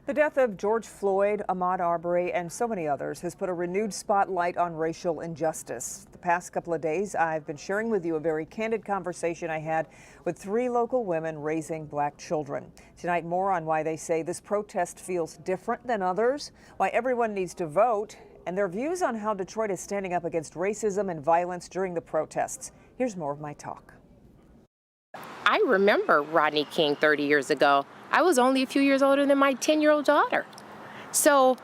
The death of George Floyd, Ahmaud Arbery, and so many others has put a renewed spotlight on racial injustice. The past couple of days, I've been sharing with you a very candid conversation I had with 3 local women raising black children. Tonight, more on why they say this protest feels different than others, why everyone needs to vote, and their views on how Detroit is standing up against racism and violence during the protests. Here's more of my talk. I remember Rodney King 30 years ago. I was only a few years older than my 10-year-old daughter. So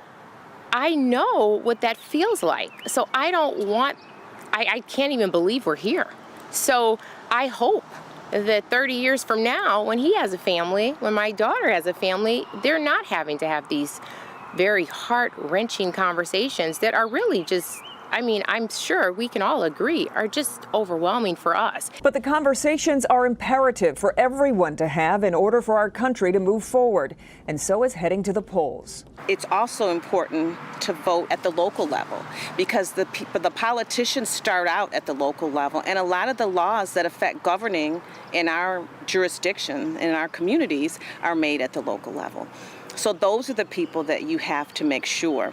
I know what that feels like. So I can't even believe we're here. So I hope that 30 years from now, when he has a family, when my daughter has a family, they're not having to have these very heart-wrenching conversations that are really just, I'm sure we can all agree, are just overwhelming for us. But the conversations are imperative for everyone to have in order for our country to move forward, and so is heading to the polls. It's also important to vote at the local level because the politicians start out at the local level, and a lot of the laws that affect governing in our jurisdiction, in our communities, are made at the local level. So those are the people that you have to make sure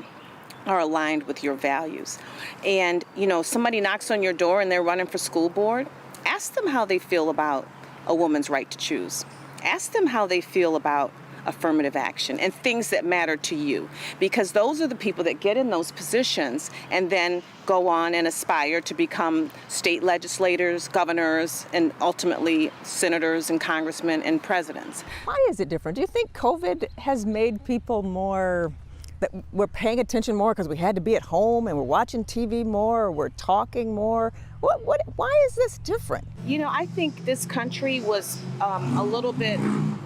are aligned with your values. And, somebody knocks on your door and they're running for school board, ask them how they feel about a woman's right to choose. Ask them how they feel about affirmative action and things that matter to you, because those are the people that get in those positions and then go on and aspire to become state legislators, governors, and ultimately senators and congressmen and presidents. Why is it different? Do you think COVID has made people more, that we're paying attention more because we had to be at home and we're watching TV more, or we're talking more? Why is this different? I think this country was a little bit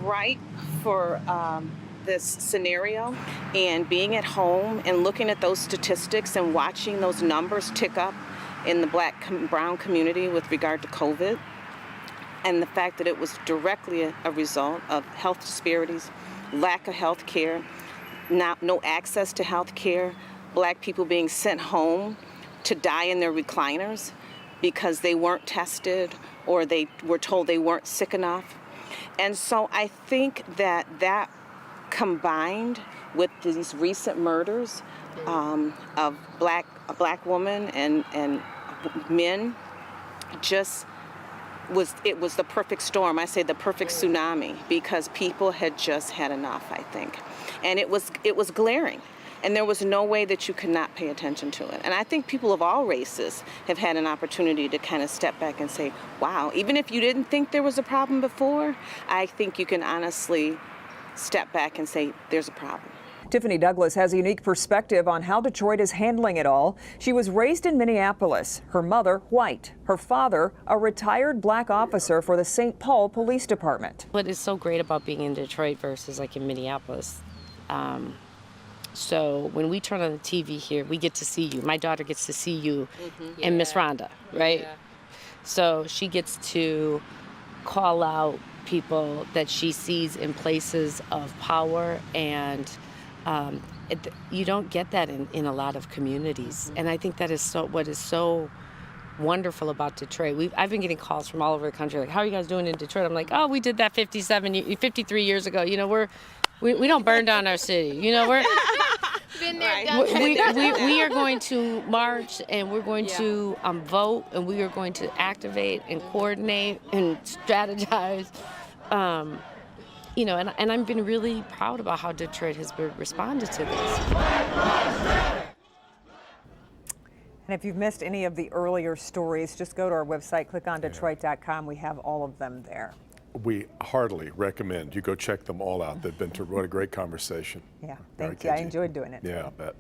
ripe for this scenario, and being at home and looking at those statistics and watching those numbers tick up in the black brown community with regard to COVID, and the fact that it was directly a result of health disparities, lack of health care, no access to health care, black people being sent home to die in their recliners because they weren't tested or they were told they weren't sick enough. And so I think that combined with these recent murders of a black woman and men, it was the perfect storm. I say the perfect tsunami, because people had just had enough, I think. And it was glaring. And there was no way that you could not pay attention to it. And I think people of all races have had an opportunity to kind of step back and say, wow, even if you didn't think there was a problem before, I think you can honestly step back and say there's a problem. Tiffany Douglas has a unique perspective on how Detroit is handling it all. She was raised in Minneapolis, her mother white, her father a retired black officer for the St. Paul Police Department. What is so great about being in Detroit versus like in Minneapolis? So when we turn on the TV here, we get to see you. My daughter gets to see you and Miss Rhonda, right? Yeah. So she gets to call out people that she sees in places of power, and you don't get that in a lot of communities. And I think that is what is so wonderful about Detroit. I've been getting calls from all over the country, like, how are you guys doing in Detroit? I'm like, oh, we did that 53 years ago. We don't burn down our city. We're been there, done that. We are going to march, and we're going to vote, and we are going to activate and coordinate and strategize. And I've been really proud about how Detroit has responded to this. And if you've missed any of the earlier stories, just go to our website, click on Detroit.com. We have all of them there. We heartily recommend you go check them all out. They've been what a great conversation. Yeah, thank you. I enjoyed doing it. Yeah, I bet.